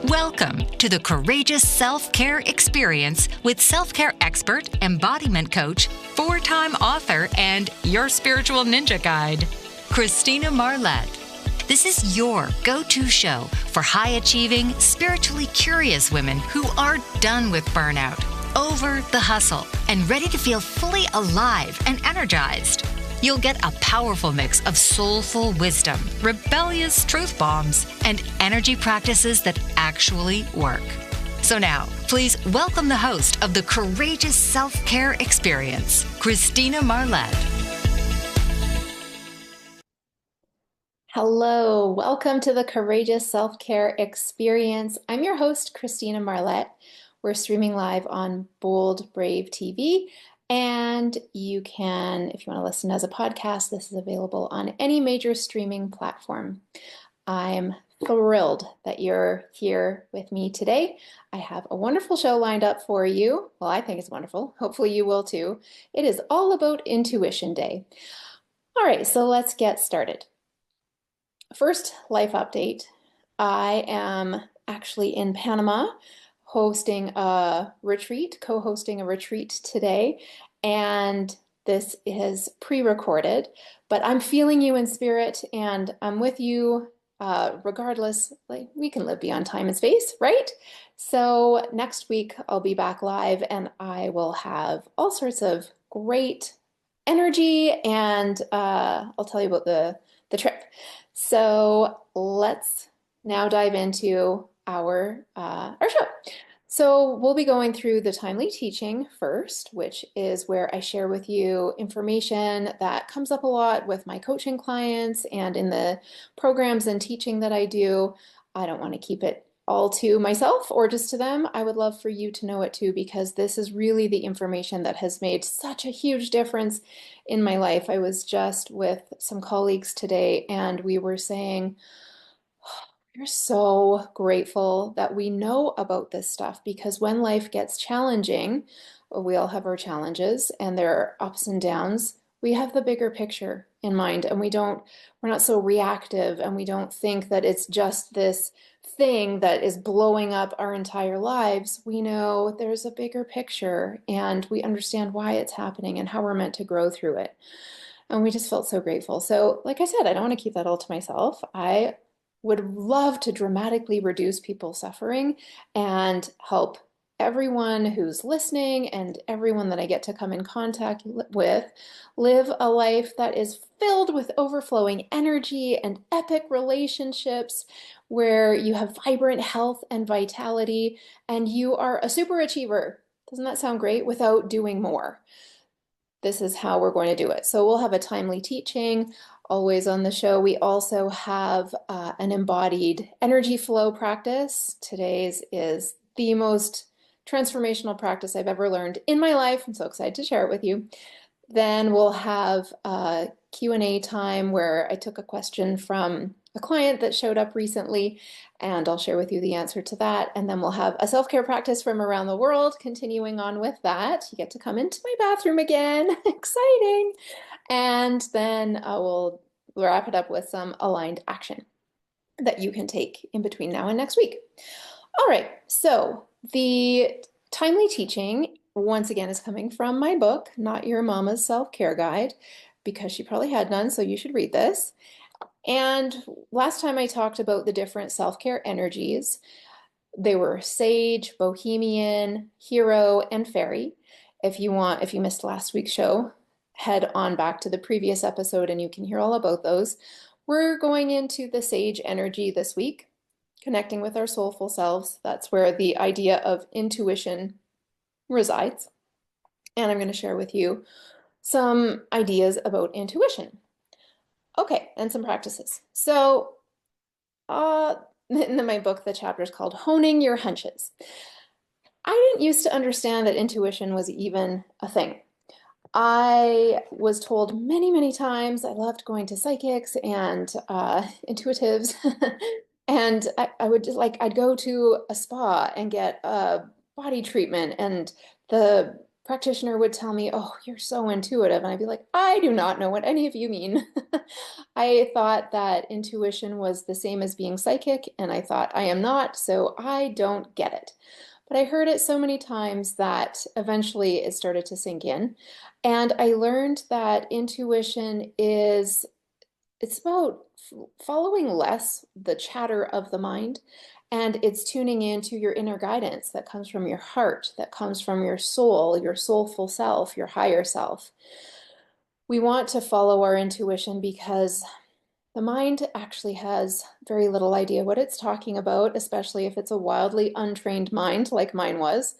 Welcome to the Courageous Self-Care Experience with self-care expert, embodiment coach, four-time author, and your spiritual ninja guide, Christina Marlette. This is your go-to show for high-achieving, spiritually curious women who are done with burnout, over the hustle, and ready to feel fully alive and energized. You'll get a powerful mix of soulful wisdom, rebellious truth bombs, and energy practices that actually work. So now, please welcome the host of the Courageous Self-Care Experience, Christina Marlette. Hello, welcome to the Courageous Self-Care Experience. I'm your host, Christina Marlette. We're streaming live on Bold Brave TV. And you can, if you want to listen as a podcast, this is available on any major streaming platform. I'm thrilled that you're here with me today. I have a wonderful show lined up for you. Well, I think it's wonderful. Hopefully you will too. It is all about Intuition Day. All right, so let's get started. First, life update. I am actually in Panama hosting a retreat, co-hosting a retreat today, and this is pre-recorded, but I'm feeling you in spirit and I'm with you regardless. Like, we can live beyond time and space, right? So next week I'll be back live and I will have all sorts of great energy and I'll tell you about the trip. So let's now dive into our show. So we'll be going through the timely teaching first, which is where I share with you information that comes up a lot with my coaching clients and in the programs and teaching that I do. I don't want to keep it all to myself or just to them. I would love for you to know it too, because this is really the information that has made such a huge difference in my life. I was just with some colleagues today and we were saying, we're so grateful that we know about this stuff, because when life gets challenging, we all have our challenges and there are ups and downs. We have the bigger picture in mind and we're not so reactive, and we don't think that it's just this thing that is blowing up our entire lives. We know there's a bigger picture and we understand why it's happening and how we're meant to grow through it. And we just felt so grateful. So like I said, I don't want to keep that all to myself. I would love to dramatically reduce people's suffering and help everyone who's listening and everyone that I get to come in contact with live a life that is filled with overflowing energy and epic relationships, where you have vibrant health and vitality and you are a super achiever. Doesn't that sound great? Without doing more. This is how we're going to do it. So we'll have a timely teaching always on the show. We also have an embodied energy flow practice. Today's is the most transformational practice I've ever learned in my life. I'm so excited to share it with you. Then we'll have a Q&A time where I took a question from a client that showed up recently, and I'll share with you the answer to that. And then we'll have a self-care practice from around the world, continuing on with that. You get to come into my bathroom again. Exciting. And then we'll wrap it up with some aligned action that you can take in between now and next week. All right, so the timely teaching, once again, is coming from my book, Not Your Mama's Self-Care Guide, because she probably had none, so you should read this. And last time I talked about the different self-care energies. They were sage, bohemian, hero, and fairy. If you missed last week's show, head on back to the previous episode and you can hear all about those. We're going into the sage energy this week, connecting with our soulful selves. That's where the idea of intuition resides. And I'm going to share with you some ideas about intuition. Okay, and some practices. So in my book, the chapter is called Honing Your Hunches. I didn't used to understand that intuition was even a thing. I was told many, many times I loved going to psychics and intuitives. And I would I'd go to a spa and get a body treatment, and the practitioner would tell me, "Oh, you're so intuitive." And I'd be like, "I do not know what any of you mean." I thought that intuition was the same as being psychic, and I thought I am not, so I don't get it. But I heard it so many times that eventually it started to sink in. And I learned that intuition is it's about following less the chatter of the mind, and it's tuning into your inner guidance that comes from your heart, that comes from your soulful self, your higher self. We want to follow our intuition because the mind actually has very little idea what it's talking about, especially if it's a wildly untrained mind like mine was.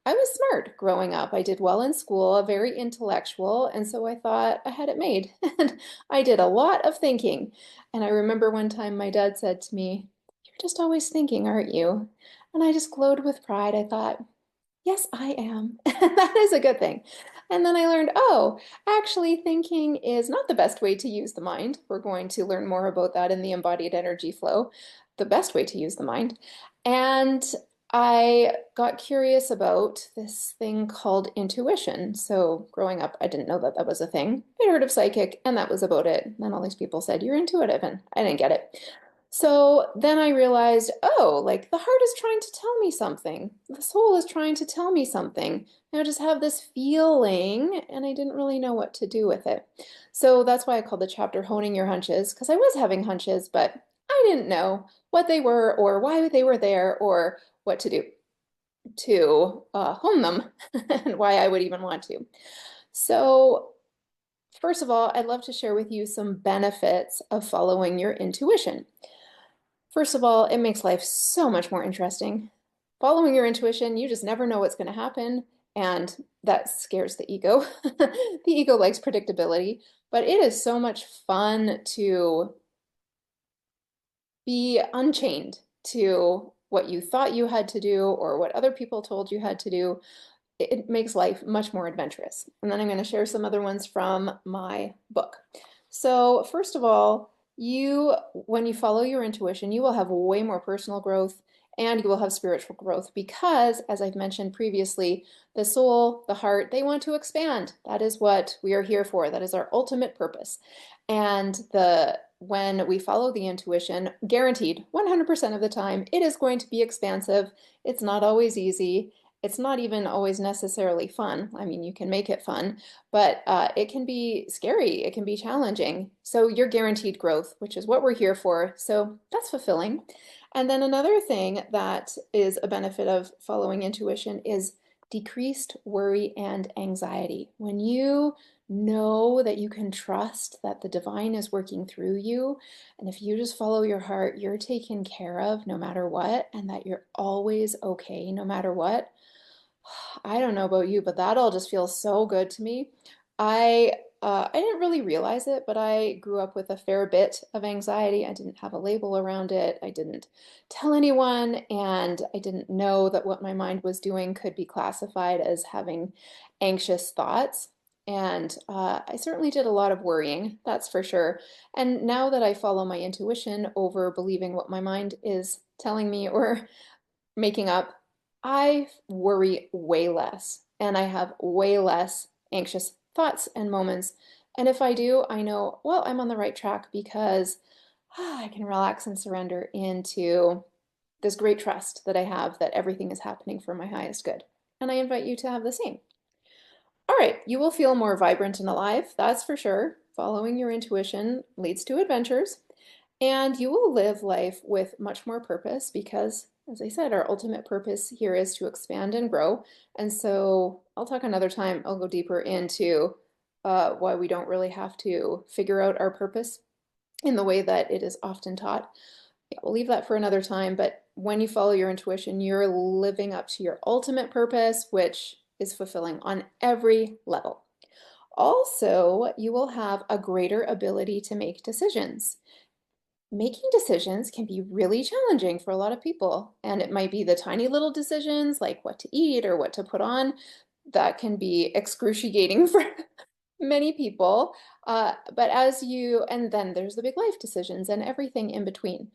I was smart growing up. I did well in school, very intellectual, and so I thought I had it made. And I did a lot of thinking. And I remember one time my dad said to me, "You're just always thinking, aren't you?" And I just glowed with pride. I thought, yes, I am. That is a good thing. And then I learned, oh, actually, thinking is not the best way to use the mind. We're going to learn more about that in the embodied energy flow, the best way to use the mind. And I got curious about this thing called intuition. So growing up, I didn't know that that was a thing. I'd heard of psychic, and that was about it. And then all these people said, "You're intuitive," and I didn't get it. So then I realized, oh, like the heart is trying to tell me something. The soul is trying to tell me something. I just have this feeling, and I didn't really know what to do with it. So that's why I called the chapter Honing Your Hunches, because I was having hunches, but I didn't know what they were or why they were there or what to do to hone them and why I would even want to. So first of all, I'd love to share with you some benefits of following your intuition. First of all, it makes life so much more interesting. Following your intuition, you just never know what's going to happen, and that scares the ego. The ego likes predictability, but it is so much fun to be unchained to what you thought you had to do or what other people told you had to do. It makes life much more adventurous. And then I'm going to share some other ones from my book. So first of all, when you follow your intuition, you will have way more personal growth and you will have spiritual growth because, as I've mentioned previously, the soul, the heart, they want to expand. That is what we are here for. That is our ultimate purpose. And when we follow the intuition, guaranteed 100% of the time, it is going to be expansive. It's not always easy. It's not even always necessarily fun. I mean, you can make it fun, but it can be scary. It can be challenging. So you're guaranteed growth, which is what we're here for. So that's fulfilling. And then another thing that is a benefit of following intuition is decreased worry and anxiety. When you know that you can trust that the divine is working through you, and if you just follow your heart, you're taken care of no matter what, and that you're always okay no matter what. I don't know about you, but that all just feels so good to me. I didn't really realize it, but I grew up with a fair bit of anxiety. I didn't have a label around it. I didn't tell anyone, and I didn't know that what my mind was doing could be classified as having anxious thoughts. And I certainly did a lot of worrying, that's for sure. And now that I follow my intuition over believing what my mind is telling me or making up, I worry way less and I have way less anxious thoughts and moments. And if I do, I know, well, I'm on the right track because I can relax and surrender into this great trust that I have that everything is happening for my highest good. And I invite you to have the same. All right, you will feel more vibrant and alive, that's for sure. Following your intuition leads to adventures. And you will live life with much more purpose because, as I said, our ultimate purpose here is to expand and grow. And so I'll talk another time, I'll go deeper into why we don't really have to figure out our purpose in the way that it is often taught. Yeah, we'll leave that for another time, but when you follow your intuition, you're living up to your ultimate purpose, which is fulfilling on every level. Also, you will have a greater ability to make decisions. Making decisions can be really challenging for a lot of people, and it might be the tiny little decisions like what to eat or what to put on that can be excruciating for many people. And then there's the big life decisions and everything in between.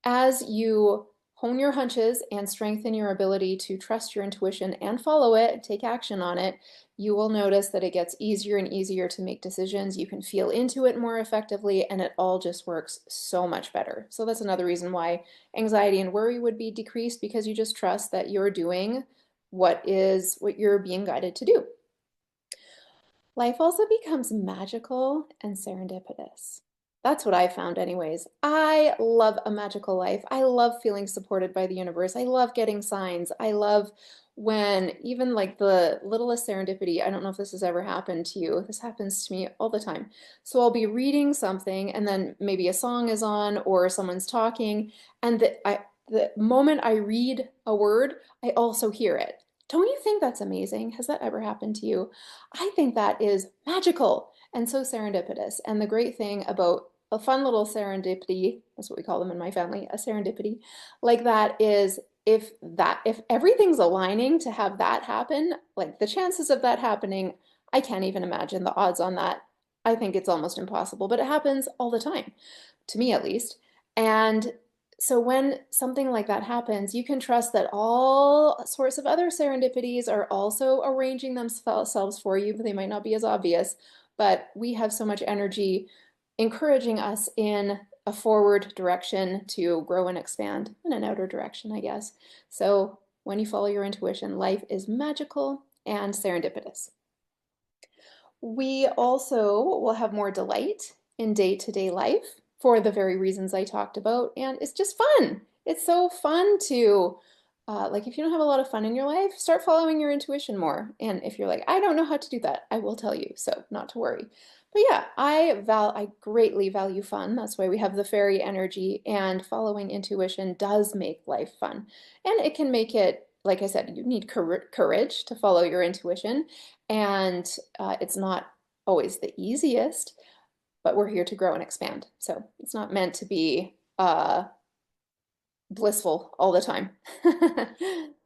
As you hone your hunches and strengthen your ability to trust your intuition and follow it, take action on it, you will notice that it gets easier and easier to make decisions. You can feel into it more effectively, and it all just works so much better. So that's another reason why anxiety and worry would be decreased, because you just trust that you're doing what you're being guided to do. Life also becomes magical and serendipitous. That's what I found anyways. I love a magical life. I love feeling supported by the universe. I love getting signs. I love when even like the littlest serendipity, I don't know if this has ever happened to you. This happens to me all the time. So I'll be reading something and then maybe a song is on or someone's talking, and the moment I read a word, I also hear it. Don't you think that's amazing? Has that ever happened to you? I think that is magical and so serendipitous. And the great thing about a fun little serendipity, that's what we call them in my family, a serendipity, like that is if everything's aligning to have that happen, like the chances of that happening, I can't even imagine the odds on that. I think it's almost impossible, but it happens all the time, to me at least. And so when something like that happens, you can trust that all sorts of other serendipities are also arranging themselves for you, but they might not be as obvious. But we have so much energy encouraging us in a forward direction to grow and expand, in an outer direction, I guess. So when you follow your intuition, life is magical and serendipitous. We also will have more delight in day-to-day life for the very reasons I talked about, and it's just fun. It's so fun to, like if you don't have a lot of fun in your life, start following your intuition more. And if you're like, I don't know how to do that, I will tell you, so not to worry. But yeah, I greatly value fun. That's why we have the fairy energy, and following intuition does make life fun. And it can make it, like I said, you need courage to follow your intuition, and it's not always the easiest, but we're here to grow and expand. So it's not meant to be blissful all the time.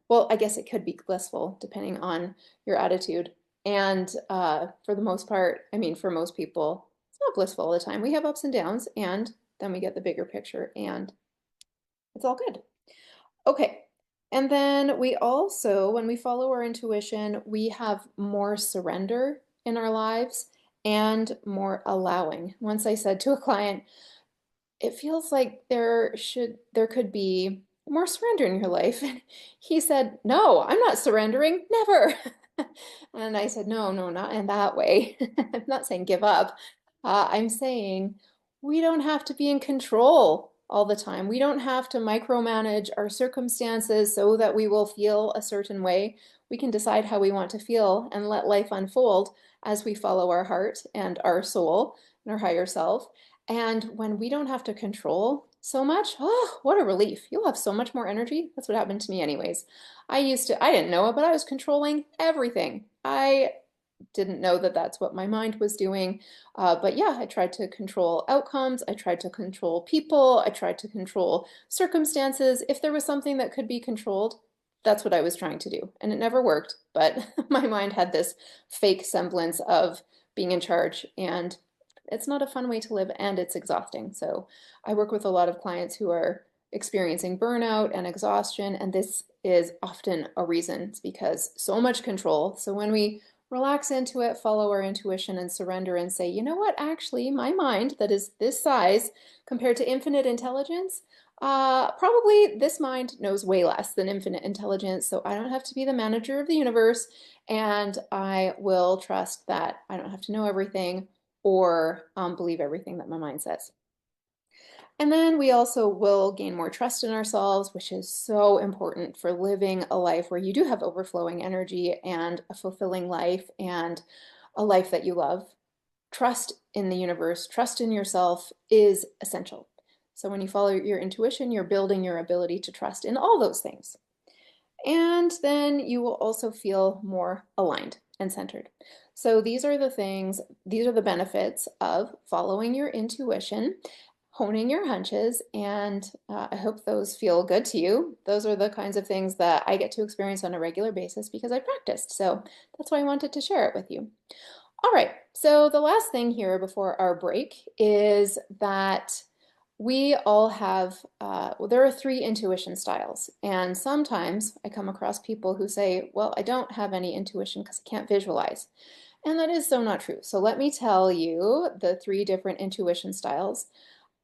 Well, I guess it could be blissful depending on your attitude. And for the most part, I mean, for most people, it's not blissful all the time. We have ups and downs, and then we get the bigger picture, and it's all good. Okay. And then we also, when we follow our intuition, we have more surrender in our lives and more allowing. Once I said to a client, it feels like there could be more surrender in your life. And he said, no, I'm not surrendering, never. And I said, no, not in that way. I'm not saying give up. I'm saying we don't have to be in control all the time. We don't have to micromanage our circumstances so that we will feel a certain way. We can decide how we want to feel and let life unfold as we follow our heart and our soul and our higher self. And when we don't have to control so much, oh, what a relief. You'll have so much more energy. That's what happened to me anyways. I didn't know it, but I was controlling everything. I didn't know that that's what my mind was doing. But yeah, I tried to control outcomes. I tried to control people. I tried to control circumstances. If there was something that could be controlled, that's what I was trying to do. And it never worked, but my mind had this fake semblance of being in charge, and it's not a fun way to live, and it's exhausting. So I work with a lot of clients who are experiencing burnout and exhaustion, and this is often a reason. It's because so much control. So when we relax into it, follow our intuition, and surrender and say, you know what, actually, my mind that is this size compared to infinite intelligence, probably this mind knows way less than infinite intelligence, so I don't have to be the manager of the universe, and I will trust that I don't have to know everything or believe everything that my mind says. And then we also will gain more trust in ourselves, which is so important for living a life where you do have overflowing energy and a fulfilling life and a life that you love. Trust in the universe, trust in yourself is essential. So when you follow your intuition, you're building your ability to trust in all those things. And then you will also feel more aligned and centered. So these are the benefits of following your intuition, honing your hunches, and I hope those feel good to you. Those are the kinds of things that I get to experience on a regular basis because I practiced. So that's why I wanted to share it with you. All right, so the last thing here before our break is that we all have, well, there are three intuition styles. And sometimes I come across people who say, well, I don't have any intuition because I can't visualize. And that is so not true. So let me tell you the three different intuition styles.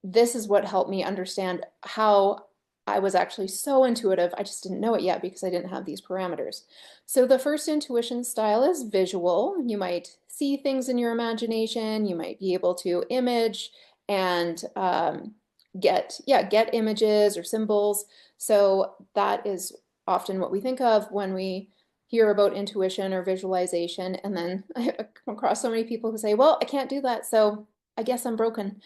This is what helped me understand how I was actually so intuitive. I just didn't know it yet because I didn't have these parameters. So the first intuition style is visual. You might see things in your imagination. You might be able to image and get images or symbols. So that is often what we think of when we hear about intuition or visualization. And then I come across so many people who say, well, I can't do that, so I guess I'm broken.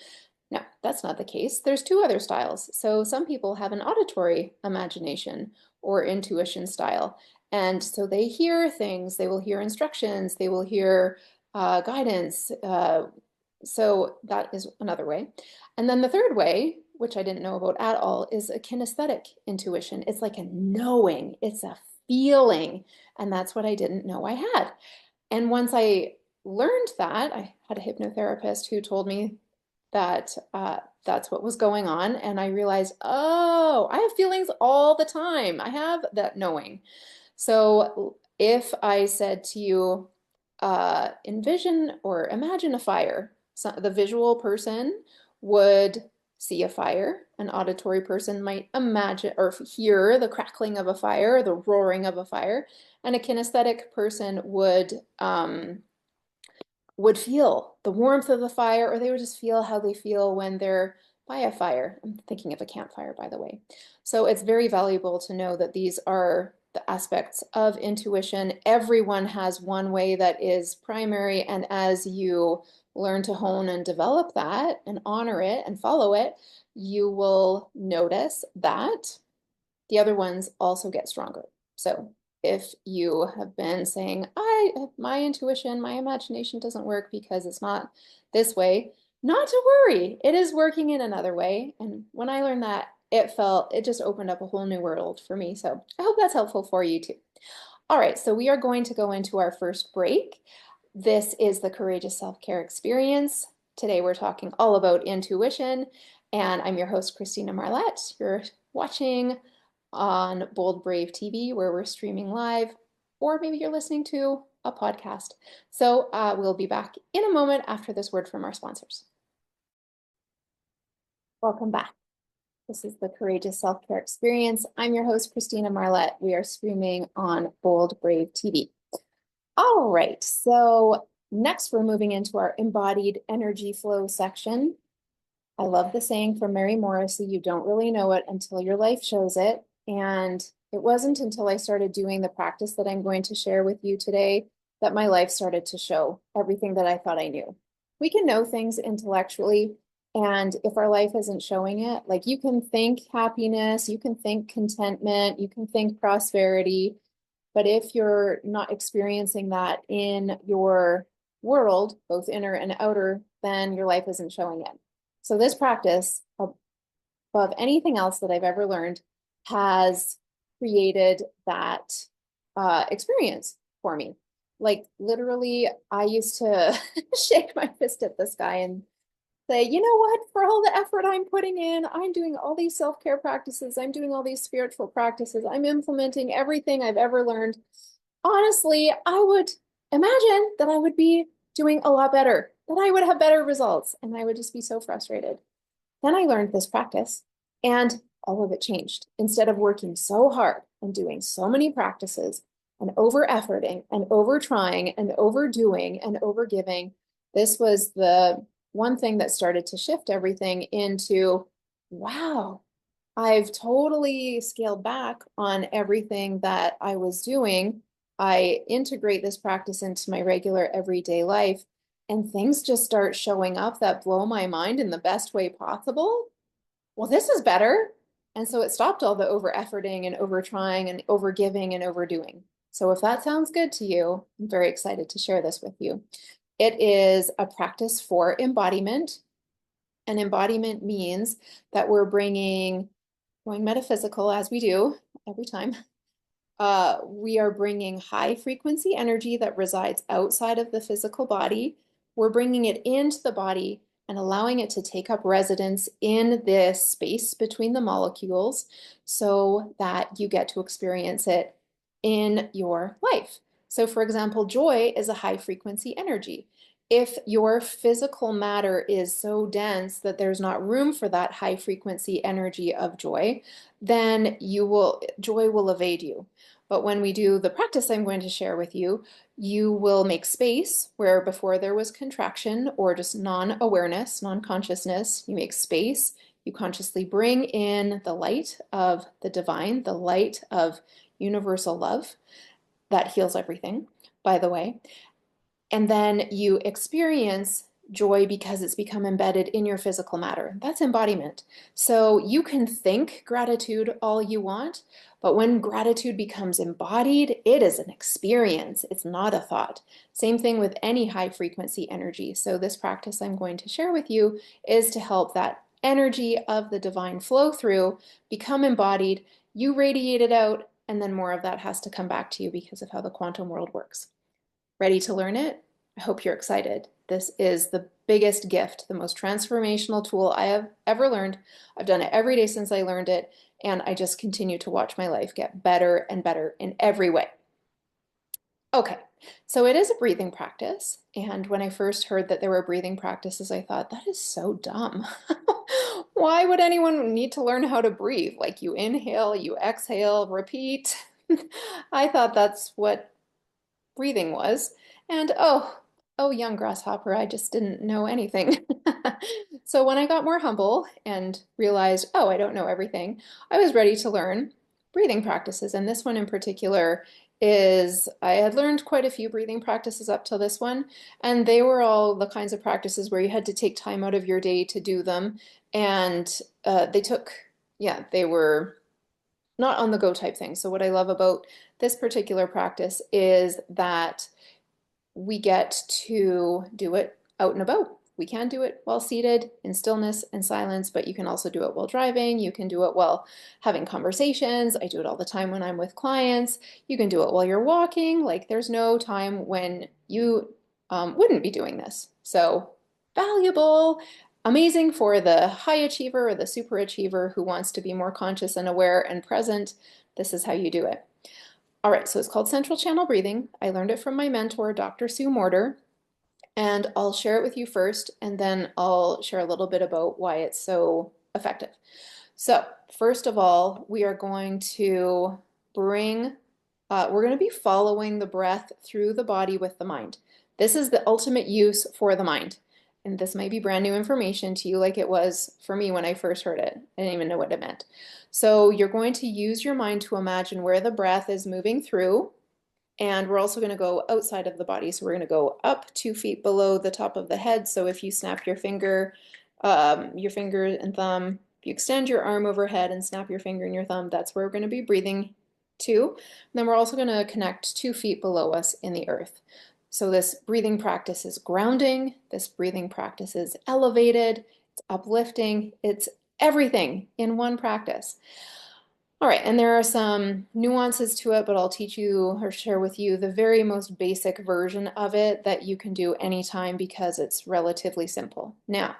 No, that's not the case. There's two other styles. So some people have an auditory imagination or intuition style. And so they hear things, they will hear instructions, they will hear guidance. So that is another way. And then the third way, which I didn't know about at all, is a kinesthetic intuition. It's like a knowing, it's a feeling. And that's what I didn't know I had. And once I learned that, I had a hypnotherapist who told me that that's what was going on. And I realized, oh, I have feelings all the time. I have that knowing. So if I said to you, envision or imagine a fire, so the visual person would see a fire. An auditory person might imagine or hear the crackling of a fire, the roaring of a fire, and a kinesthetic person would feel the warmth of the fire, or they would just feel how they feel when they're by a fire. I'm thinking of a campfire, by the way. So it's very valuable to know that these are the aspects of intuition. Everyone has one way that is primary, and as you learn to hone and develop that and honor it and follow it, you will notice that the other ones also get stronger. So if you have been saying, my intuition, my imagination doesn't work because it's not this way, not to worry. It is working in another way. And when I learned that, it just opened up a whole new world for me. So I hope that's helpful for you too. All right, so we are going to go into our first break. This is the Courageous Self-Care Experience. Today we're talking all about intuition, and I'm your host, Christina Marlette. You're watching on Bold Brave TV, where we're streaming live, or maybe you're listening to a podcast. So we'll be back in a moment after this word from our sponsors. Welcome back. This is the Courageous Self-Care Experience. I'm your host, Christina Marlette. We are streaming on Bold Brave TV. All right, so next we're moving into our embodied energy flow section. I love the saying from Mary Morrissey, you don't really know it until your life shows it. And it wasn't until I started doing the practice that I'm going to share with you today that my life started to show everything that I thought I knew. We can know things intellectually, and if our life isn't showing it, like you can think happiness, you can think contentment, you can think prosperity, but if you're not experiencing that in your world, both inner and outer, then your life isn't showing it. So this practice, above anything else that I've ever learned, has created that experience for me. Like literally, I used to shake my fist at the sky and say, you know what, for all the effort I'm putting in, I'm doing all these self-care practices, I'm doing all these spiritual practices, I'm implementing everything I've ever learned. Honestly, I would imagine that I would be doing a lot better, that I would have better results, and I would just be so frustrated. Then I learned this practice, and all of it changed. Instead of working so hard and doing so many practices and over efforting and over trying and overdoing and over giving, this was the one thing that started to shift everything into, wow, I've totally scaled back on everything that I was doing. I integrate this practice into my regular everyday life, and things just start showing up that blow my mind in the best way possible. Well, this is better. And so it stopped all the over efforting and over trying and over giving and overdoing. So if that sounds good to you, I'm very excited to share this with you. It is a practice for embodiment. And embodiment means that we're going metaphysical as we do every time. We are bringing high frequency energy that resides outside of the physical body. We're bringing it into the body, and allowing it to take up residence in this space between the molecules so that you get to experience it in your life. So, for example, joy is a high frequency energy. If your physical matter is so dense that there's not room for that high frequency energy of joy, then joy will evade you. But when we do the practice I'm going to share with you, you will make space where before there was contraction or just non-awareness, non-consciousness. You make space, you consciously bring in the light of the divine, the light of universal love that heals everything, by the way. And then you experience joy because it's become embedded in your physical matter. That's embodiment. So you can think gratitude all you want, but when gratitude becomes embodied, it is an experience. It's not a thought. Same thing with any high frequency energy. So this practice I'm going to share with you is to help that energy of the divine flow through, become embodied, you radiate it out, and then more of that has to come back to you because of how the quantum world works. Ready to learn it? I hope you're excited. This is the biggest gift, the most transformational tool I have ever learned. I've done it every day since I learned it, and I just continue to watch my life get better and better in every way. Okay, so it is a breathing practice, and when I first heard that there were breathing practices, I thought, that is so dumb. Why would anyone need to learn how to breathe? Like you inhale, you exhale, repeat. I thought that's what breathing was. And oh, young grasshopper, I just didn't know anything. So when I got more humble and realized, oh, I don't know everything, I was ready to learn breathing practices. And this one in particular I had learned quite a few breathing practices up till this one, and they were all the kinds of practices where you had to take time out of your day to do them. And they were not on the go type thing. So what I love about this particular practice is that we get to do it out and about. We can do it while seated in stillness and silence, but you can also do it while driving. You can do it while having conversations. I do it all the time when I'm with clients. You can do it while you're walking. Like there's no time when you wouldn't be doing this. So valuable, amazing for the high achiever or the super achiever who wants to be more conscious and aware and present. This is how you do it. All right, so it's called central channel breathing. I learned it from my mentor, Dr. Sue Morter, and I'll share it with you first, and then I'll share a little bit about why it's so effective. So first of all, we are going to be following the breath through the body with the mind. This is the ultimate use for the mind. And this might be brand new information to you like it was for me when I first heard it. I didn't even know what it meant. So you're going to use your mind to imagine where the breath is moving through. And we're also going to go outside of the body. So we're going to go up 2 feet below the top of the head. So if you snap your finger and thumb, if you extend your arm overhead and snap your finger and your thumb, that's where we're going to be breathing to. And then we're also going to connect 2 feet below us in the earth. So this breathing practice is grounding, this breathing practice is elevated, it's uplifting, it's everything in one practice. All right, and there are some nuances to it, but I'll teach you or share with you the very most basic version of it that you can do anytime because it's relatively simple. Now,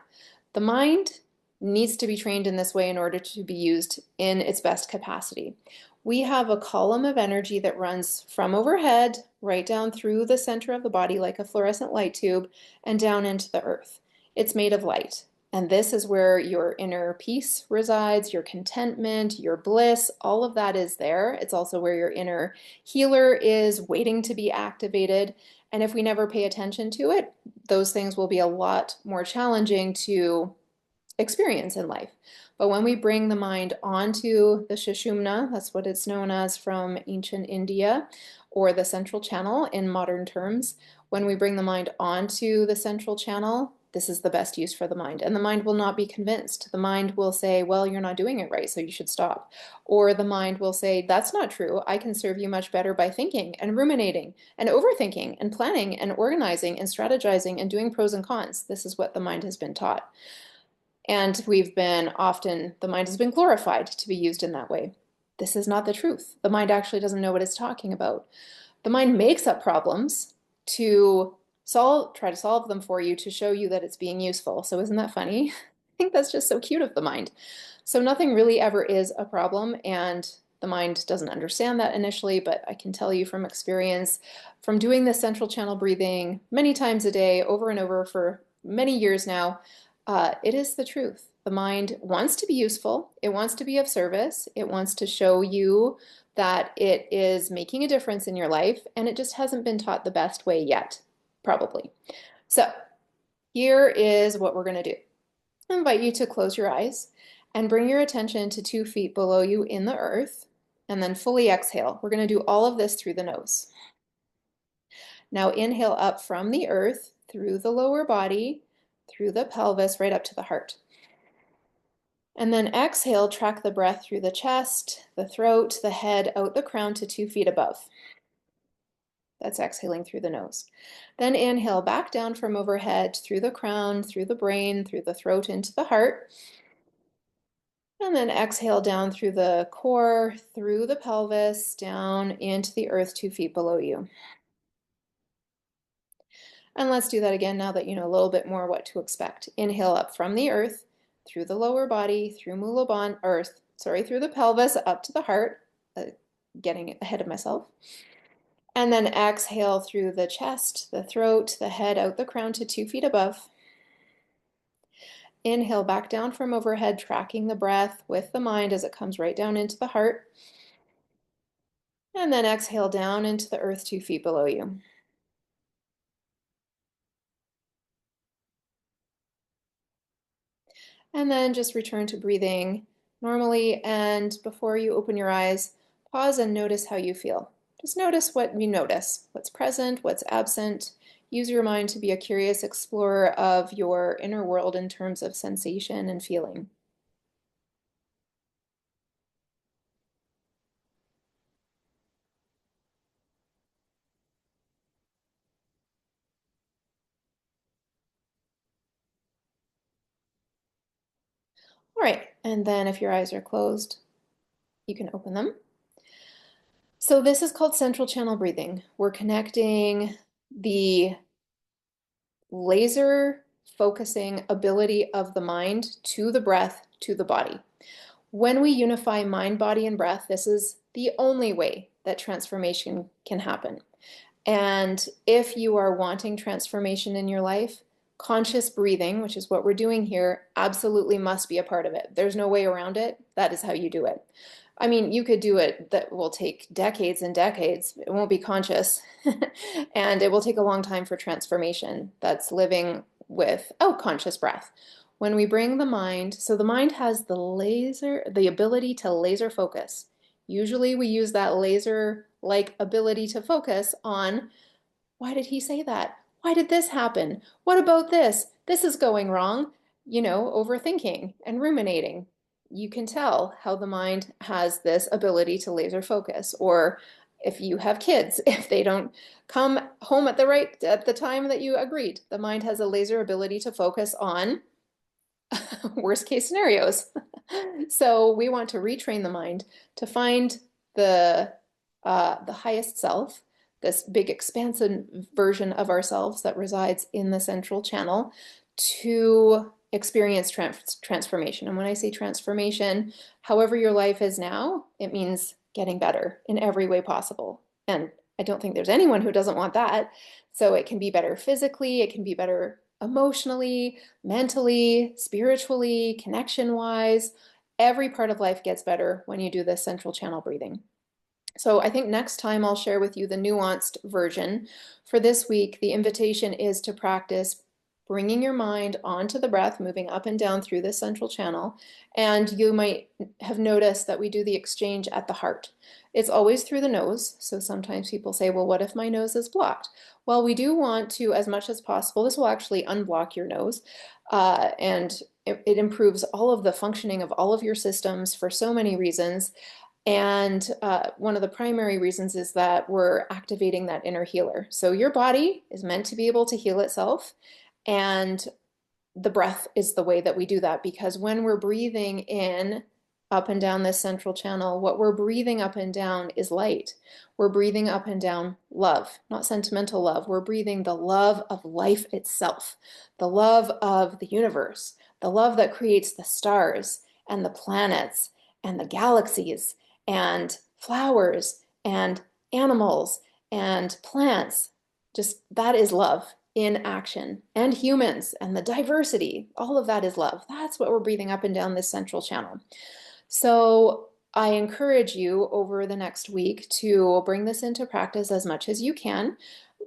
the mind needs to be trained in this way in order to be used in its best capacity. We have a column of energy that runs from overhead right down through the center of the body like a fluorescent light tube and down into the earth. It's made of light. And this is where your inner peace resides, your contentment, your bliss, all of that is there. It's also where your inner healer is waiting to be activated. And if we never pay attention to it, those things will be a lot more challenging to experience in life. But when we bring the mind onto the Sushumna, that's what it's known as from ancient India, or the central channel in modern terms, when we bring the mind onto the central channel, this is the best use for the mind. And the mind will not be convinced. The mind will say, well, you're not doing it right, so you should stop. Or the mind will say, that's not true. I can serve you much better by thinking and ruminating and overthinking and planning and organizing and strategizing and doing pros and cons. This is what the mind has been taught. And the mind has been glorified to be used in that way. This is not the truth. The mind actually doesn't know what it's talking about. The mind makes up problems to try to solve them for you to show you that it's being useful. So isn't that funny? I think that's just so cute of the mind. So nothing really ever is a problem, and the mind doesn't understand that initially, but I can tell you from experience, from doing this central channel breathing many times a day, over and over for many years now, it is the truth. The mind wants to be useful. It wants to be of service. It wants to show you that it is making a difference in your life, and it just hasn't been taught the best way yet, probably. So here is what we're going to do. I invite you to close your eyes and bring your attention to 2 feet below you in the earth, and then fully exhale. We're going to do all of this through the nose. Now inhale up from the earth, through the lower body, through the pelvis, right up to the heart. And then exhale, track the breath through the chest, the throat, the head, out the crown to 2 feet above. That's exhaling through the nose. Then inhale back down from overhead, through the crown, through the brain, through the throat, into the heart. And then exhale down through the core, through the pelvis, down into the earth 2 feet below you. And let's do that again now that you know a little bit more what to expect. Inhale up from the earth, through the lower body, through through the pelvis, up to the heart, getting ahead of myself. And then exhale through the chest, the throat, the head, out the crown to 2 feet above. Inhale back down from overhead, tracking the breath with the mind as it comes right down into the heart. And then exhale down into the earth 2 feet below you. And then just return to breathing normally. And before you open your eyes, pause and notice how you feel. Just notice what you notice, what's present, what's absent. Use your mind to be a curious explorer of your inner world in terms of sensation and feeling. All right, and then if your eyes are closed, you can open them. So this is called central channel breathing. We're connecting the laser focusing ability of the mind to the breath, to the body. When we unify mind, body, and breath, this is the only way that transformation can happen. And if you are wanting transformation in your life, conscious breathing, which is what we're doing here, absolutely must be a part of it. There's no way around it. That is how you do it. I mean, you could do it, that will take decades and decades. It won't be conscious. And it will take a long time for transformation. That's living without conscious breath. When we bring the mind, so the mind has the ability to laser focus. Usually we use that laser-like ability to focus on, why did he say that? Why did this happen? What about this? This is going wrong. You know, overthinking and ruminating. You can tell how the mind has this ability to laser focus. Or if you have kids, if they don't come home at the time that you agreed, the mind has a laser ability to focus on worst case scenarios. So we want to retrain the mind to find the highest self, this big expansive version of ourselves that resides in the central channel, to experience transformation. And when I say transformation, however your life is now, it means getting better in every way possible. And I don't think there's anyone who doesn't want that. So it can be better physically, it can be better emotionally, mentally, spiritually, connection-wise. Every part of life gets better when you do this central channel breathing. So I think next time I'll share with you the nuanced version. For this week, the invitation is to practice bringing your mind onto the breath, moving up and down through this central channel. And you might have noticed that we do the exchange at the heart. It's always through the nose. So sometimes people say, well, what if my nose is blocked? Well, we do want to, as much as possible, this will actually unblock your nose. And it improves all of the functioning of all of your systems for so many reasons. And one of the primary reasons is that we're activating that inner healer. So your body is meant to be able to heal itself. And the breath is the way that we do that, because when we're breathing in up and down this central channel, what we're breathing up and down is light. We're breathing up and down love, not sentimental love. We're breathing the love of life itself, the love of the universe, the love that creates the stars and the planets and the galaxies and flowers and animals and plants. Just that is love in action, and humans and the diversity. All of that is love. That's what we're breathing up and down this central channel. So I encourage you over the next week to bring this into practice as much as you can.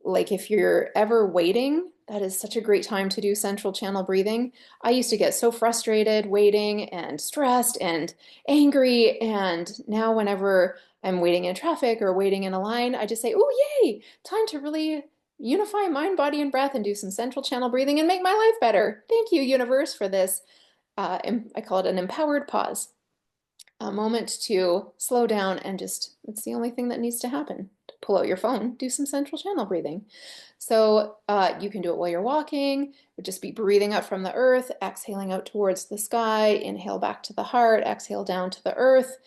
Like if you're ever waiting, that is such a great time to do central channel breathing. I used to get so frustrated waiting and stressed and angry. And now whenever I'm waiting in traffic or waiting in a line, I just say, oh, yay, time to really unify mind, body, and breath and do some central channel breathing and make my life better. Thank you, universe, for this. I call it an empowered pause. A moment to slow down and just, it's the only thing that needs to happen. Pull out your phone, do some central channel breathing. So you can do it while you're walking, just be breathing up from the earth, exhaling out towards the sky, inhale back to the heart, exhale down to the earth.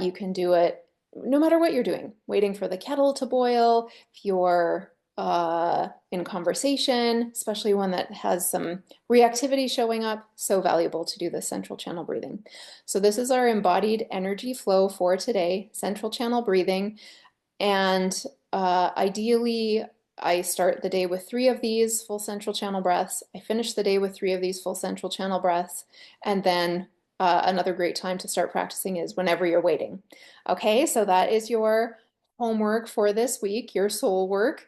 You can do it no matter what you're doing, waiting for the kettle to boil, if you're in conversation, especially one that has some reactivity showing up, so valuable to do the central channel breathing. So this is our embodied energy flow for today, central channel breathing. And ideally, I start the day with 3 of these full central channel breaths. I finish the day with 3 of these full central channel breaths. And then another great time to start practicing is whenever you're waiting. Okay, so that is your homework for this week, your soul work.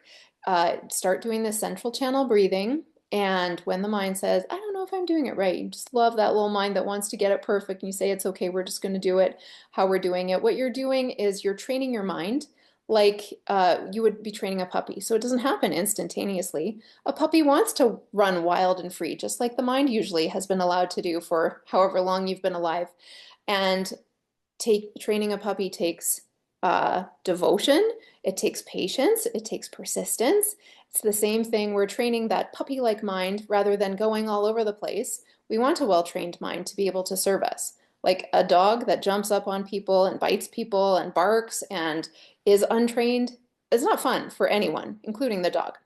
Start doing the central channel breathing. And when the mind says, I don't know if I'm doing it right, you just love that little mind that wants to get it perfect. And you say, it's okay, we're just going to do it how we're doing it. What you're doing is you're training your mind like you would be training a puppy. So it doesn't happen instantaneously. A puppy wants to run wild and free, just like the mind usually has been allowed to do for however long you've been alive. And training a puppy takes devotion, it takes patience, it takes persistence. It's the same thing. We're training that puppy-like mind rather than going all over the place. We want a well-trained mind to be able to serve us. Like a dog that jumps up on people and bites people and barks and is untrained is not fun for anyone, including the dog.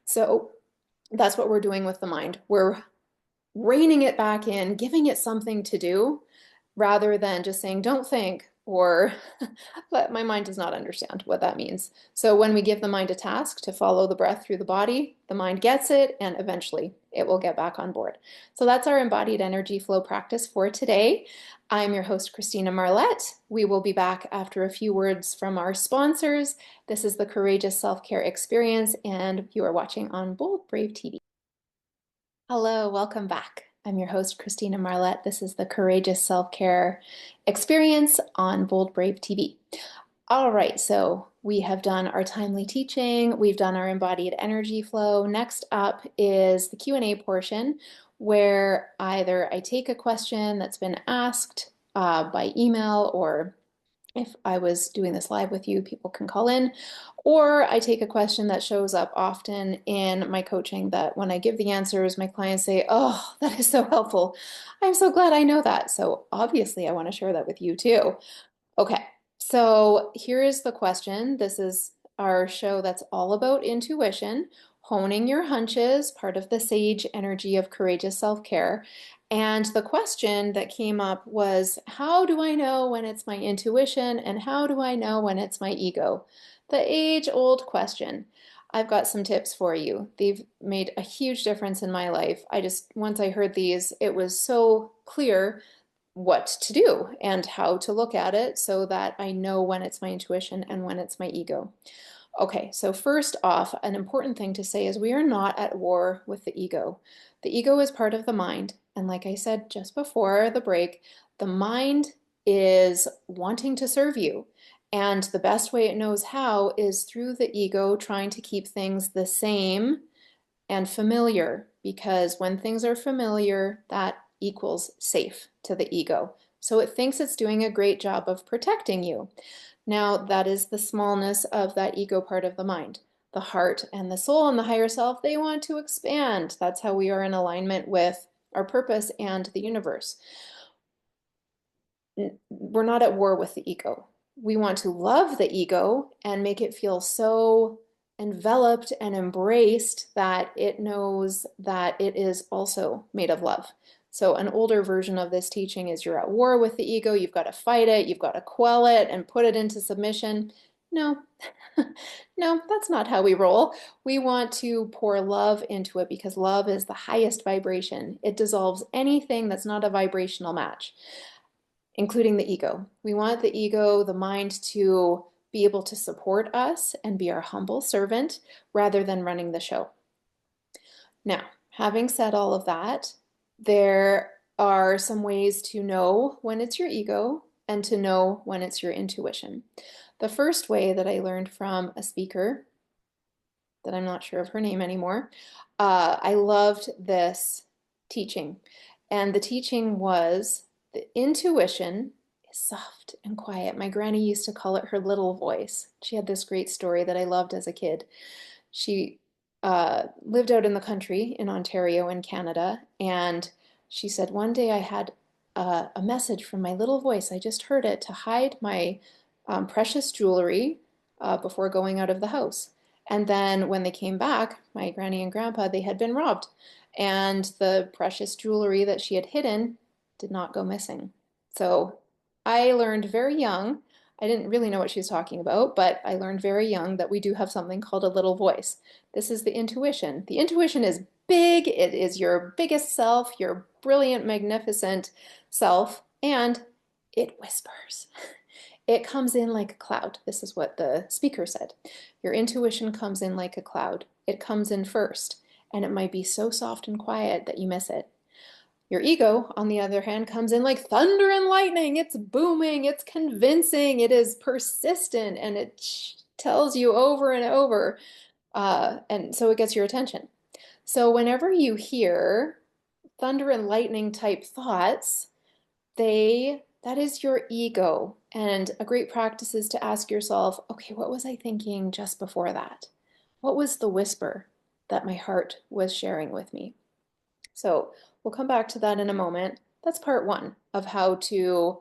So that's what we're doing with the mind. We're reining it back in, giving it something to do, rather than just saying, don't think, or but my mind does not understand what that means. So when we give the mind a task to follow the breath through the body, the mind gets it, and eventually it will get back on board. So that's our embodied energy flow practice for today. I'm your host, Christina Marlette. We will be back after a few words from our sponsors. This is the Courageous Self-Care Experience, and you are watching on Bold Brave TV. Hello, welcome back. I'm your host, Christina Marlette. This is the Courageous Self-Care Experience on Bold Brave TV. All right, so we have done our timely teaching. We've done our embodied energy flow. Next up is the Q&A portion, where either I take a question that's been asked by email, or if I was doing this live with you, people can call in, or I take a question that shows up often in my coaching that when I give the answers, my clients say, oh, that is so helpful. I'm so glad I know that. So obviously I want to share that with you too. Okay, so here is the question. This is our show that's all about intuition, honing your hunches, part of the sage energy of courageous self-care. And the question that came up was, how do I know when it's my intuition and how do I know when it's my ego? The age-old question. I've got some tips for you. They've made a huge difference in my life. Once I heard these, it was so clear what to do and how to look at it so that I know when it's my intuition and when it's my ego. Okay, so first off, an important thing to say is we are not at war with the ego. The ego is part of the mind. And like I said just before the break, the mind is wanting to serve you. And the best way it knows how is through the ego trying to keep things the same and familiar, because when things are familiar, that equals safe to the ego. So it thinks it's doing a great job of protecting you. Now, that is the smallness of that ego part of the mind. The heart and the soul and the higher self, they want to expand. That's how we are in alignment with our purpose and the universe. we're not at war with the ego. We want to love the ego and make it feel so enveloped and embraced that it knows that it is also made of love. So an older version of this teaching is you're at war with the ego, you've got to fight it, you've got to quell it and put it into submission. No, no, that's not how we roll. We want to pour love into it because love is the highest vibration. It dissolves anything that's not a vibrational match, including the ego. We want the ego, the mind, to be able to support us and be our humble servant rather than running the show. Now, having said all of that, there are some ways to know when it's your ego and to know when it's your intuition. The first way that I learned from a speaker, that I'm not sure of her name anymore, I loved this teaching. And the teaching was the intuition is soft and quiet. My granny used to call it her little voice. She had this great story that I loved as a kid. She lived out in the country in Ontario in Canada, and she said, one day I had a message from my little voice. I just heard it to hide my precious jewelry before going out of the house. And then when they came back, my granny and grandpa, they had been robbed. And the precious jewelry that she had hidden did not go missing. So I learned very young, I didn't really know what she was talking about, but I learned very young that we do have something called a little voice. This is the intuition. The intuition is big. It is your biggest self, your brilliant, magnificent self, and it whispers. It comes in like a cloud. This is what the speaker said. Your intuition comes in like a cloud. It comes in first, and it might be so soft and quiet that you miss it. Your ego, on the other hand, comes in like thunder and lightning. It's booming, it's convincing, it is persistent, and it tells you over and over. And so it gets your attention. So whenever you hear thunder and lightning type thoughts, that is your ego. And a great practice is to ask yourself, okay, what was I thinking just before that? What was the whisper that my heart was sharing with me? So we'll come back to that in a moment. That's part one of how to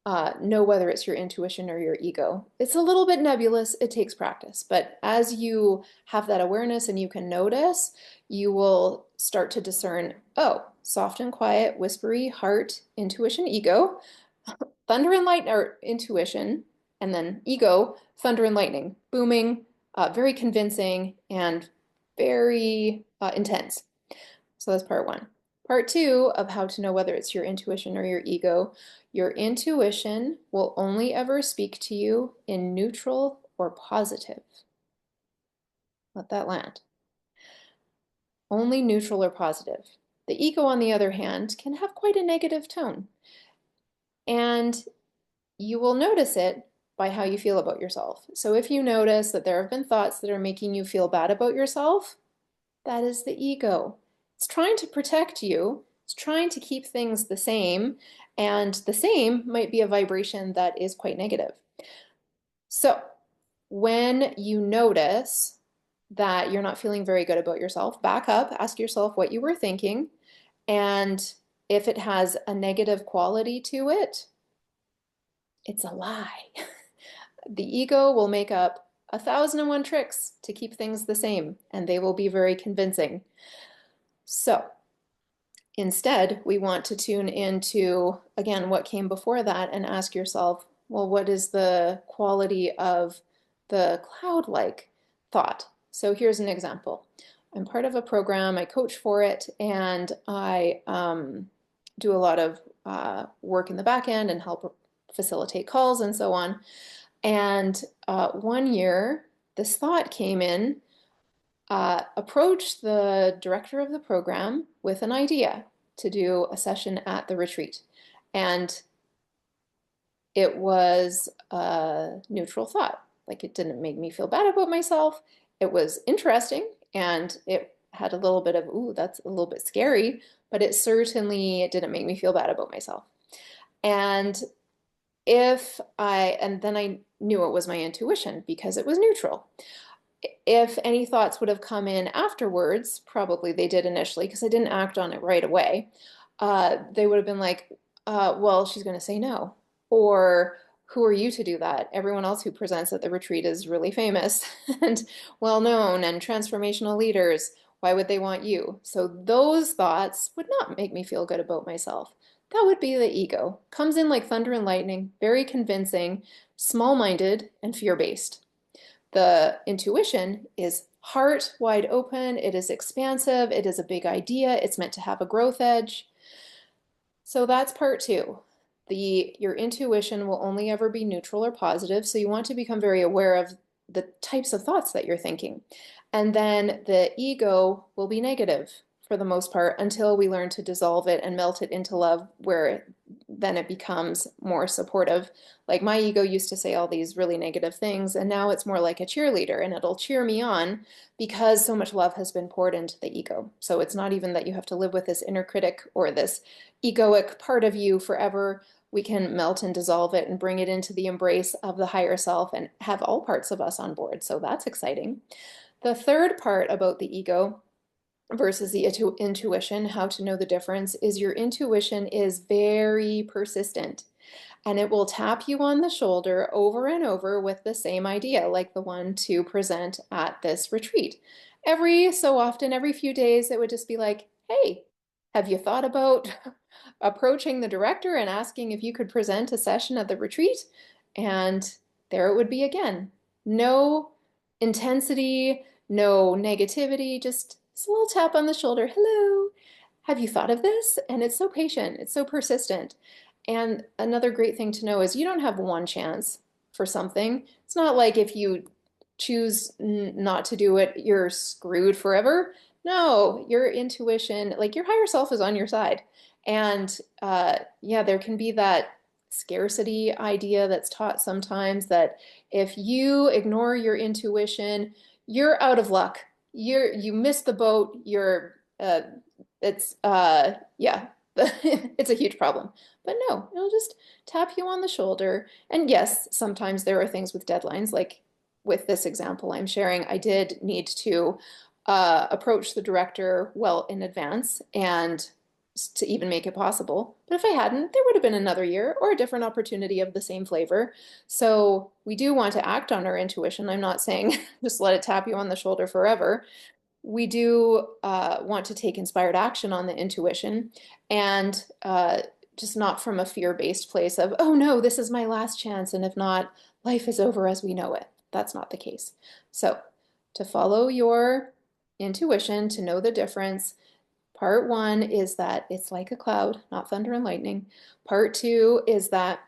know whether it's your intuition or your ego. It's a little bit nebulous, it takes practice, but as you have that awareness and you can notice, you will start to discern, oh, soft and quiet, whispery heart, intuition, ego, thunder and light, or intuition, and then ego, thunder and lightning, booming, very convincing, and very intense. So that's part one. Part two of how to know whether it's your intuition or your ego. Your intuition will only ever speak to you in neutral or positive. Let that land. Only neutral or positive. The ego, on the other hand, can have quite a negative tone. And you will notice it by how you feel about yourself. So if you notice that there have been thoughts that are making you feel bad about yourself, that is the ego. It's trying to protect you. It's trying to keep things the same, and the same might be a vibration that is quite negative. So when you notice that you're not feeling very good about yourself, back up, ask yourself what you were thinking, and if it has a negative quality to it, it's a lie. The ego will make up 1,001 tricks to keep things the same, and they will be very convincing. So instead, we want to tune into, again, what came before that and ask yourself, well, what is the quality of the cloud-like thought? So here's an example. I'm part of a program, I coach for it, and I do a lot of work in the back end and help facilitate calls and so on. And one year, this thought came in, approach the director of the program with an idea to do a session at the retreat. And it was a neutral thought. Like, it didn't make me feel bad about myself. It was interesting, and it had a little bit of, ooh, that's a little bit scary, but it certainly didn't make me feel bad about myself. And then I knew it was my intuition because it was neutral. If any thoughts would have come in afterwards, probably they did initially because I didn't act on it right away, they would have been like, well, she's going to say no. Or who are you to do that? Everyone else who presents at the retreat is really famous and well known and transformational leaders. Why would they want you? So those thoughts would not make me feel good about myself. That would be the ego. Comes in like thunder and lightning, very convincing, small-minded, and fear-based. The intuition is heart wide open, it is expansive, it is a big idea, it's meant to have a growth edge. So that's part two. Your intuition will only ever be neutral or positive, so you want to become very aware of the types of thoughts that you're thinking. And then the ego will be negative for the most part until we learn to dissolve it and melt it into love, where then it becomes more supportive. Like my ego used to say all these really negative things, and now it's more like a cheerleader, and it'll cheer me on because so much love has been poured into the ego. So it's not even that you have to live with this inner critic or this egoic part of you forever. We can melt and dissolve it and bring it into the embrace of the higher self and have all parts of us on board. So that's exciting. The third part about the ego versus the intuition, how to know the difference, is your intuition is very persistent and it will tap you on the shoulder over and over with the same idea, like the one to present at this retreat. Every so often, every few days, it would just be like, hey, have you thought about approaching the director and asking if you could present a session at the retreat? And there it would be again. No intensity, no negativity, just a little tap on the shoulder. Hello, have you thought of this? And it's so patient, it's so persistent. And another great thing to know is you don't have one chance for something. It's not like if you choose not to do it, you're screwed forever. No, your intuition, like your higher self is on your side. And yeah, there can be that scarcity idea that's taught sometimes that if you ignore your intuition, you're out of luck. You missed the boat. It's yeah, it's a huge problem. But no, it'll just tap you on the shoulder. And yes, sometimes there are things with deadlines, like with this example I'm sharing, I did need to approach the director well in advance and to even make it possible. But if I hadn't, there would have been another year or a different opportunity of the same flavor. So we do want to act on our intuition. I'm not saying just let it tap you on the shoulder forever. We do want to take inspired action on the intuition and just not from a fear-based place of, oh no, this is my last chance, and if not, life is over as we know it. That's not the case. So to follow your intuition, to know the difference, part one is that it's like a cloud, not thunder and lightning. Part two is that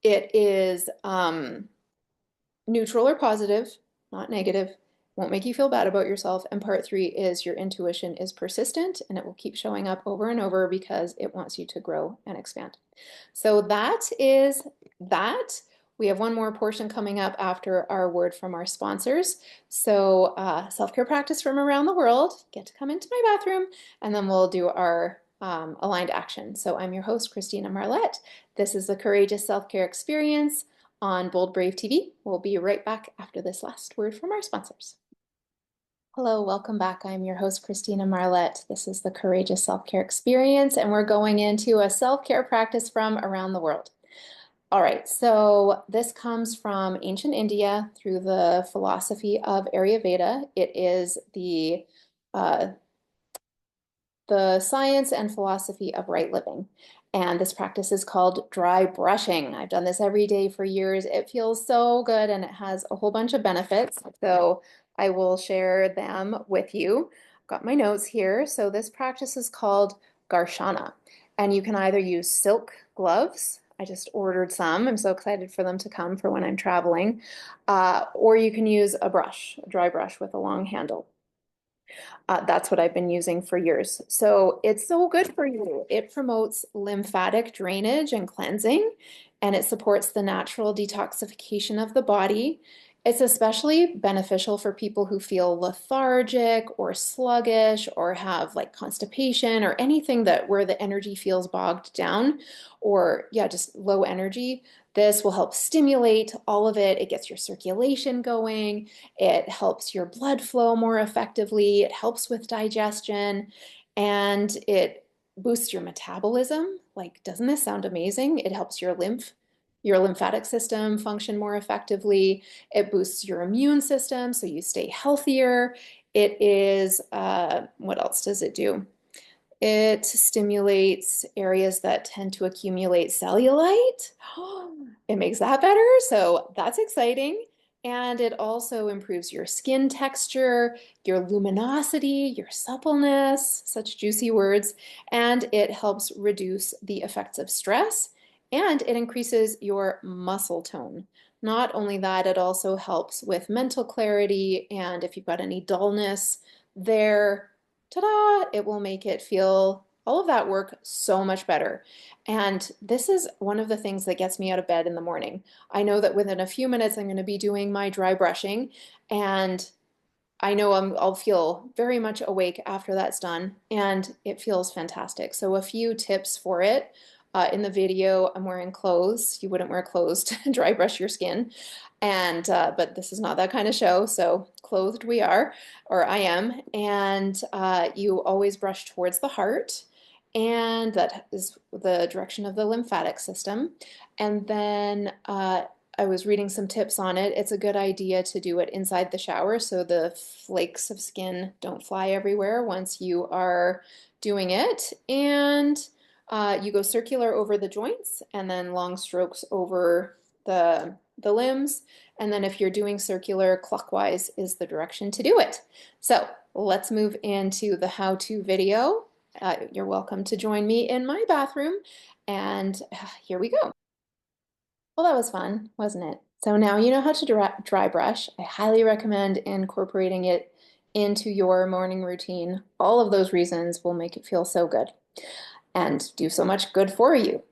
it is neutral or positive, not negative, won't make you feel bad about yourself. And part three is your intuition is persistent and it will keep showing up over and over because it wants you to grow and expand. So that is that. We have one more portion coming up after our word from our sponsors. So self-care practice from around the world, get to come into my bathroom, and then we'll do our aligned action. So I'm your host, Christina Marlette. This is the Courageous Self-Care Experience on Bold Brave TV. We'll be right back after this last word from our sponsors. Hello, welcome back. I'm your host, Christina Marlette. This is the Courageous Self-Care Experience, and we're going into a self-care practice from around the world. All right, so this comes from ancient India through the philosophy of Ayurveda. It is the science and philosophy of right living. And this practice is called dry brushing. I've done this every day for years. It feels so good and it has a whole bunch of benefits. So I will share them with you. I've got my notes here. So this practice is called Garshana. And you can either use silk gloves. I just ordered some. I'm so excited for them to come for when I'm traveling. Or you can use a brush, a dry brush with a long handle. That's what I've been using for years. So it's so good for you. It promotes lymphatic drainage and cleansing, and it supports the natural detoxification of the body. It's especially beneficial for people who feel lethargic or sluggish or have like constipation or anything that where the energy feels bogged down or yeah, just low energy. This will help stimulate all of it. It gets your circulation going. It helps your blood flow more effectively. It helps with digestion and it boosts your metabolism. Like, doesn't this sound amazing? It helps your lymph your lymphatic system function more effectively. It boosts your immune system so you stay healthier. It is, what else does it do? It stimulates areas that tend to accumulate cellulite. It makes that better, so that's exciting. And it also improves your skin texture, your luminosity, your suppleness, such juicy words, and it helps reduce the effects of stress, and it increases your muscle tone. Not only that, it also helps with mental clarity, and if you've got any dullness there, ta-da, it will make it feel all of that work so much better. And this is one of the things that gets me out of bed in the morning. I know that within a few minutes I'm going to be doing my dry brushing, and I know I'll feel very much awake after that's done, and it feels fantastic. So a few tips for it. In the video, I'm wearing clothes. You wouldn't wear clothes to dry brush your skin. And but this is not that kind of show, so clothed we are, or I am. And you always brush towards the heart, and that is the direction of the lymphatic system. And then I was reading some tips on it. It's a good idea to do it inside the shower so the flakes of skin don't fly everywhere once you are doing it. And you go circular over the joints and then long strokes over the limbs. And then if you're doing circular, clockwise is the direction to do it. So let's move into the how-to video. You're welcome to join me in my bathroom. And here we go. Well, that was fun, wasn't it? So now you know how to dry brush. I highly recommend incorporating it into your morning routine. All of those reasons will make it feel so good and do so much good for you.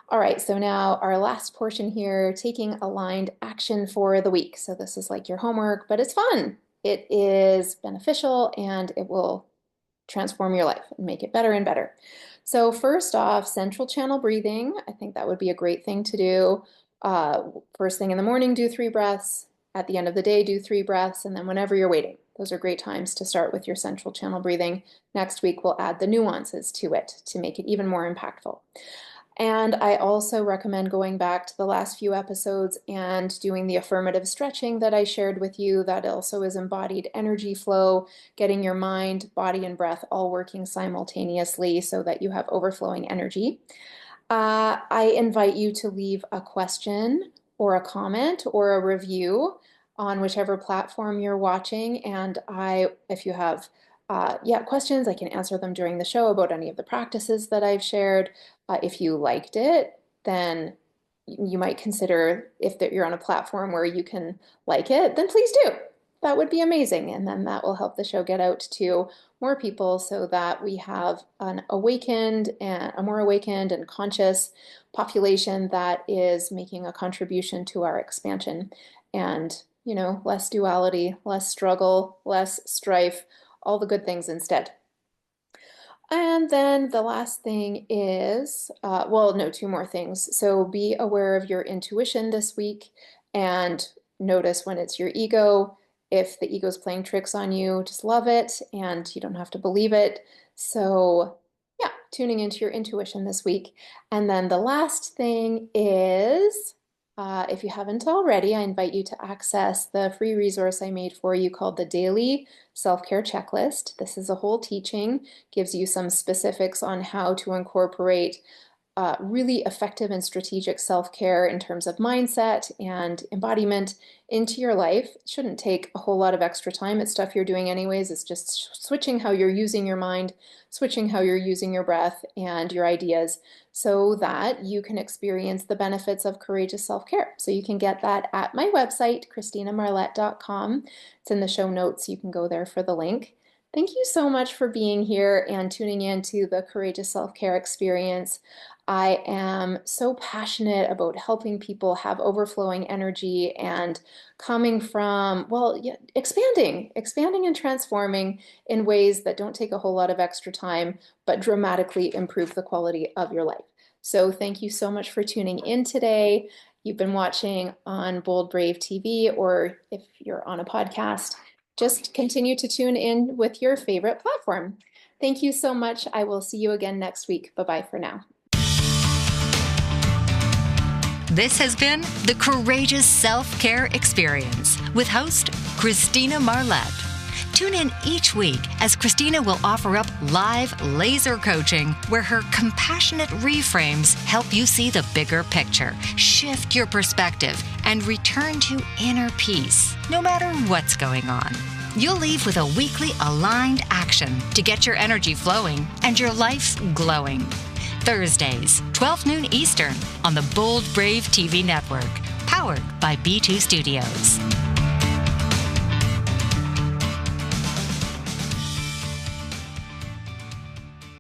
All right, so now our last portion here, taking aligned action for the week. So this is like your homework, but it's fun. It is beneficial and it will transform your life and make it better and better. So first off, central channel breathing. I think that would be a great thing to do. First thing in the morning, do 3 breaths. At the end of the day, do 3 breaths. And then whenever you're waiting, those are great times to start with your central channel breathing. Next week, we'll add the nuances to it to make it even more impactful. And I also recommend going back to the last few episodes and doing the affirmative stretching that I shared with you. That also is embodied energy flow, getting your mind, body, and breath all working simultaneously so that you have overflowing energy. I invite you to leave a question or a comment or a review on whichever platform you're watching. And if you have questions, I can answer them during the show about any of the practices that I've shared. If you liked it, then you might consider, if you're on a platform where you can like it, then please do. That would be amazing. And then that will help the show get out to more people so that we have a more awakened and conscious population that is making a contribution to our expansion. And, less duality, less struggle, less strife, all the good things instead. And then the last thing is, 2 more things. So be aware of your intuition this week and notice when it's your ego. If the ego's playing tricks on you, just love it and you don't have to believe it. So yeah, tuning into your intuition this week. And then the last thing is, if you haven't already, I invite you to access the free resource I made for you called the Daily Self-Care Checklist. This is a whole teaching, gives you some specifics on how to incorporate really effective and strategic self-care in terms of mindset and embodiment into your life. It shouldn't take a whole lot of extra time. It's stuff you're doing anyways. It's just switching how you're using your mind, switching how you're using your breath and your ideas so that you can experience the benefits of courageous self-care. So you can get that at my website, ChristinaMarlette.com. It's in the show notes. You can go there for the link. Thank you so much for being here and tuning in to the Courageous Self-Care Experience. I am so passionate about helping people have overflowing energy and coming from, expanding and transforming in ways that don't take a whole lot of extra time, but dramatically improve the quality of your life. So thank you so much for tuning in today. You've been watching on Bold Brave TV, or if you're on a podcast, just continue to tune in with your favorite platform. Thank you so much. I will see you again next week. Bye-bye for now. This has been the Courageous Self-Care Experience with host Christina Marlette. Tune in each week as Christina will offer up live laser coaching where her compassionate reframes help you see the bigger picture, shift your perspective, and return to inner peace, no matter what's going on. You'll leave with a weekly aligned action to get your energy flowing and your life glowing. Thursdays, 12 noon Eastern on the Bold Brave TV network, powered by B2 Studios.